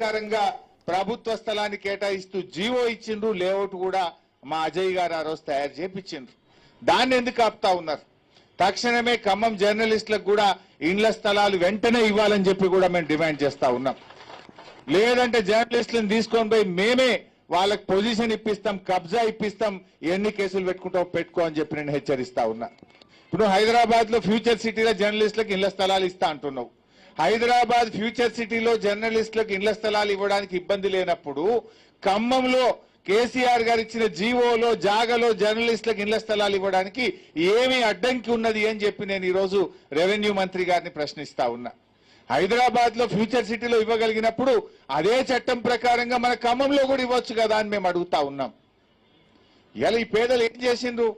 ప్రకారంగా ప్రభుత్వ స్థలాన్ని కేటాయిస్తూ జీవో ఇచ్చిండ్రు, లేఅవుట్ కూడా మా అజయ్ గారు ఆ రోజు తయారు చేపించిండ్రు. దాన్ని ఎందుకు ఆపుతా ఉన్నారు? తక్షణమే ఖమ్మం జర్నలిస్టులకు కూడా ఇండ్ల స్థలాలు వెంటనే ఇవ్వాలని చెప్పి కూడా మేము డిమాండ్ చేస్తా ఉన్నాం. లేదంటే జర్నలిస్టులను తీసుకొని పోయి మేమే వాళ్ళకి పొజిషన్ ఇప్పిస్తాం, కబ్జా ఇప్పిస్తాం, ఎన్ని కేసులు పెట్టుకో అని చెప్పి నేను హెచ్చరిస్తా ఉన్నా. ఇప్పుడు హైదరాబాద్ లో ఫ్యూచర్ సిటీలో జర్నలిస్టులకు ఇళ్ల స్థలాలు ఇస్తా అంటున్నావు. హైదరాబాద్ ఫ్యూచర్ సిటీలో జర్నలిస్టులకు ఇళ్ల స్థలాలు ఇవ్వడానికి ఇబ్బంది లేనప్పుడు ఖమ్మంలో కేసీఆర్ గారు ఇచ్చిన జీవోలో జాగలో జర్నలిస్టులకు ఇళ్ల స్థలాలు ఇవ్వడానికి ఏమి అడ్డంకి ఉన్నది అని చెప్పి నేను ఈరోజు రెవెన్యూ మంత్రి గారిని ప్రశ్నిస్తా ఉన్నా. హైదరాబాద్ లో ఫ్యూచర్ సిటీలో ఇవ్వగలిగినప్పుడు అదే చట్టం ప్రకారంగా మన ఖమ్మంలో కూడా ఇవ్వచ్చు కదా అని మేము అడుగుతా ఉన్నాం. ఇలా ఈ పేదలు ఏం చేసిండ్రు?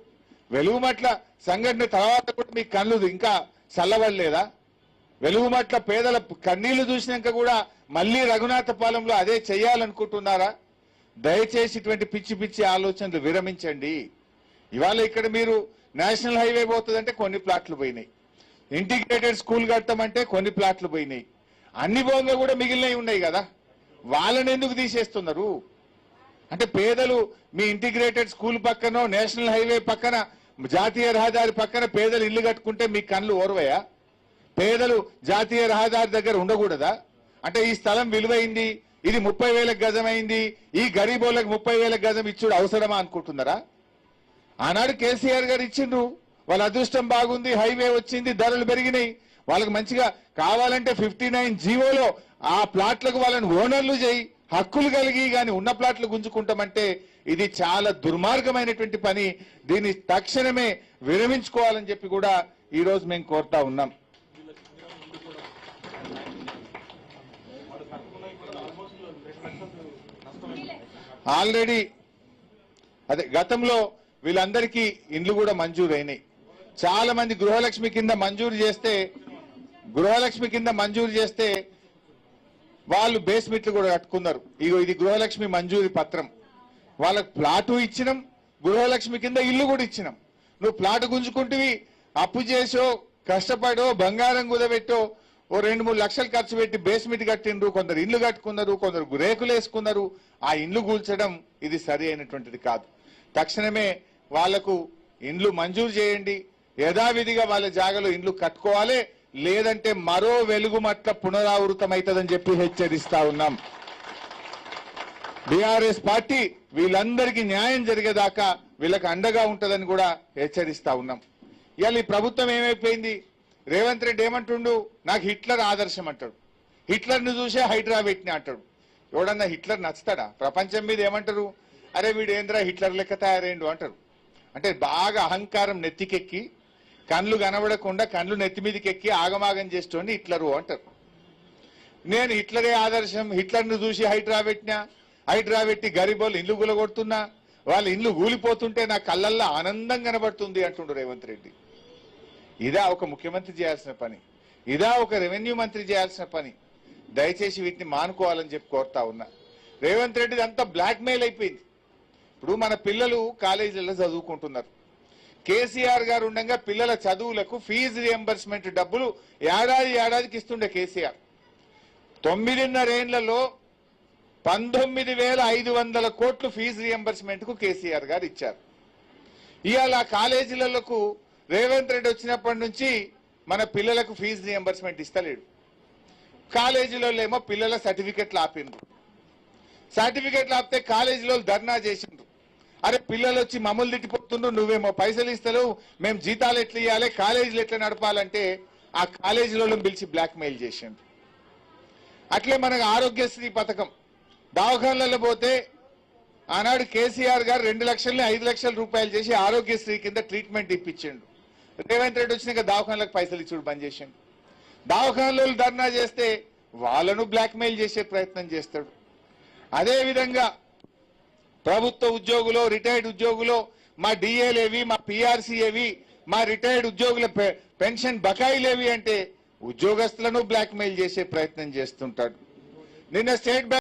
వెలుగుమట్ల సంఘటన తర్వాత కూడా మీ కళ్ళు ఇంకా చల్లబడలేదా? వెలుగుమట్ల పేదల కన్నీళ్లు చూసినాక కూడా మళ్లీ రఘునాథపాలెంలో అదే చేయాలనుకుంటున్నారా? దయచేసి ఇటువంటి పిచ్చి పిచ్చి ఆలోచనలు విరమించండి. ఇవాళ ఇక్కడ మీరు నేషనల్ హైవే పోతుందంటే కొన్ని ప్లాట్లు పోయినాయి, ఇంటిగ్రేటెడ్ స్కూల్ కడతామంటే కొన్ని ప్లాట్లు పోయినాయి, అన్ని భోంగా కూడా మిగిలినవి ఉన్నాయి కదా, వాళ్ళని ఎందుకు తీసేస్తున్నారు? అంటే పేదలు మీ ఇంటిగ్రేటెడ్ స్కూల్ పక్కనో నేషనల్ హైవే పక్కన జాతీయ రహదారి పక్కన పేదలు ఇల్లు కట్టుకుంటే మీ కళ్ళు ఓర్వయా? పేదలు జాతీయ రహదారి దగ్గర ఉండకూడదా? అంటే ఈ స్థలం విలువైంది, ఇది 30,000 గజం అయింది, ఈ గరీబోళ్ళకి 30,000 గజం ఇచ్చుడు అవసరమా అనుకుంటున్నారా? ఆనాడు కేసీఆర్ గారు ఇచ్చిండ్రు, వాళ్ళ అదృష్టం బాగుంది, హైవే వచ్చింది, ధరలు పెరిగినాయి, వాళ్ళకి మంచిగా కావాలంటే 59 జీవోలో ఆ ప్లాట్లకు వాళ్ళని ఓనర్లు చేయి, హక్కులు కలిగి కానీ ఉన్న ప్లాట్లు గుంజుకుంటామంటే ఇది చాలా దుర్మార్గమైనటువంటి పని. దీన్ని తక్షణమే విరమించుకోవాలని చెప్పి కూడా ఈ రోజు మేము కోరుతా ఉన్నాం. ఆల్రెడీ అదే గతంలో వీళ్ళందరికీ ఇండ్లు కూడా మంజూరు అయినాయి. చాలా మంది గృహలక్ష్మి కింద మంజూరు చేస్తే వాళ్ళు బేస్మెంట్లు కూడా కట్టుకున్నారు. ఇది గృహలక్ష్మి మంజూరి పత్రం. వాళ్ళకు ప్లాటు ఇచ్చినాం, గృహలక్ష్మి కింద ఇల్లు కూడా ఇచ్చినాం. నువ్వు ప్లాటు గుంజుకుంటువి, అప్పు చేసో కష్టపడో బంగారం కుదబెట్టో ఓ 2-3 లక్షలు ఖర్చు పెట్టి బేస్మెంట్ కట్టిండ్రు, కొందరు ఇండ్లు కట్టుకున్నారు, కొందరు రేకులు వేసుకున్నారు. ఆ ఇండ్లు కూల్చడం ఇది సరి అయినటువంటిది కాదు. తక్షణమే వాళ్లకు ఇండ్లు మంజూరు చేయండి, యథావిధిగా వాళ్ళ జాగాలో ఇండ్లు కట్టుకోవాలి, లేదంటే మరో వెలుగుమట్ల పునరావృతమవుతుందని చెప్పి హెచ్చరిస్తా ఉన్నాం. బీఆర్ఎస్ పార్టీ వీళ్ళందరికీ న్యాయం జరిగేదాకా వీళ్ళకి అండగా ఉంటుందని కూడా హెచ్చరిస్తా ఉన్నాం. ఇవాళ ఈ ప్రభుత్వం ఏమైపోయింది? రేవంత్ రెడ్డి ఏమంటుండు? నాకు హిట్లర్ ఆదర్శం అంటాడు. హిట్లర్ను చూసే హైడ్రా పెట్టినా అంటాడు. ఎవడన్నా హిట్లర్ నచ్చుతాడా? ప్రపంచం మీద ఏమంటారు? అరే వీడు ఏంద్రా హిట్లర్ లెక్క తయారైండు అంటారు. అంటే బాగా అహంకారం నెత్తికెక్కి కళ్ళు కనబడకుండా కళ్ళు నెత్తి మీదకి ఎక్కి ఆగమాగం చేస్తోండి హిట్లరు అంటారు. నేను హిట్లరే ఆదర్శం, హిట్లర్ను చూసి హైడ్రా పెట్టి గరీబోళ్ళు ఇల్లు గులగొడుతున్నా, వాళ్ళ ఇల్లు కూలిపోతుంటే నా కళ్ళల్లో ఆనందం కనబడుతుంది అంటుండు రేవంత్ రెడ్డి. ఇదా ఒక ముఖ్యమంత్రి చేయాల్సిన పని? ఇదా ఒక రెవెన్యూ మంత్రి చేయాల్సిన పని? దయచేసి వీటిని మానుకోవాలని చెప్పి కోరుతా ఉన్నా. రేవంత్ రెడ్డిది అంతా బ్లాక్ మెయిల్ అయిపోయింది. ఇప్పుడు మన పిల్లలు కాలేజీలలో చదువుకుంటున్నారు. కేసీఆర్ గారు ఉండగా పిల్లల చదువులకు ఫీజు రియంబర్స్మెంట్ డబ్బులు ఏడాదికి ఇస్తుండే కేసీఆర్. 9.5 ఏళ్లలో 19,500 కోట్లు ఫీజు రియంబర్స్మెంట్ కు కేసీఆర్ గారు ఇచ్చారు. ఇవాళ కాలేజీలకు రేవంత్ రెడ్డి వచ్చినప్పటి నుంచి మన పిల్లలకు ఫీజు రియంబర్స్మెంట్ ఇస్తలేడు. కాలేజీలలో ఏమో పిల్లల సర్టిఫికెట్లు ఆపిండ్రు. సర్టిఫికెట్లు ఆపితే కాలేజీలో ధర్నా చేసిండ్రు. అరే పిల్లలు వచ్చి మమ్మల్ని తిట్టిపోతుండ్రు, నువ్వేమో పైసలు ఇస్తలేవు, మేము జీతాలు ఎట్లా ఇవ్వాలి, కాలేజీలు ఎట్లా నడపాలంటే ఆ కాలేజీలో పిలిచి బ్లాక్ మెయిల్ చేసిండ్రు. అట్లే మనకు ఆరోగ్యశ్రీ పథకం దవాఖానలలో పోతే ఆనాడు కేసీఆర్ గారు 2 లక్షల్ని 5 లక్షల రూపాయలు చేసి ఆరోగ్యశ్రీ కింద ట్రీట్మెంట్ ఇప్పించిండు. రేవంత్ రెడ్డి వచ్చినాక దవాఖానలకు పైసలు ఇచ్చుడు బంద్ చేసిండు. దవాఖానలో ధర్నా చేస్తే వాళ్ళను బ్లాక్ మెయిల్ చేసే ప్రయత్నం చేస్తాడు. అదేవిధంగా ప్రభుత్వ ఉద్యోగులు, రిటైర్డ్ ఉద్యోగులు, మా డిఏలేవి, మా పిఆర్సీ ఏవి, మా రిటైర్డ్ ఉద్యోగుల పెన్షన్ బకాయిలేవి అంటే ఉద్యోగస్తులను బ్లాక్ మెయిల్ చేసే ప్రయత్నం చేస్తుంటాడు. నిన్న స్టేట్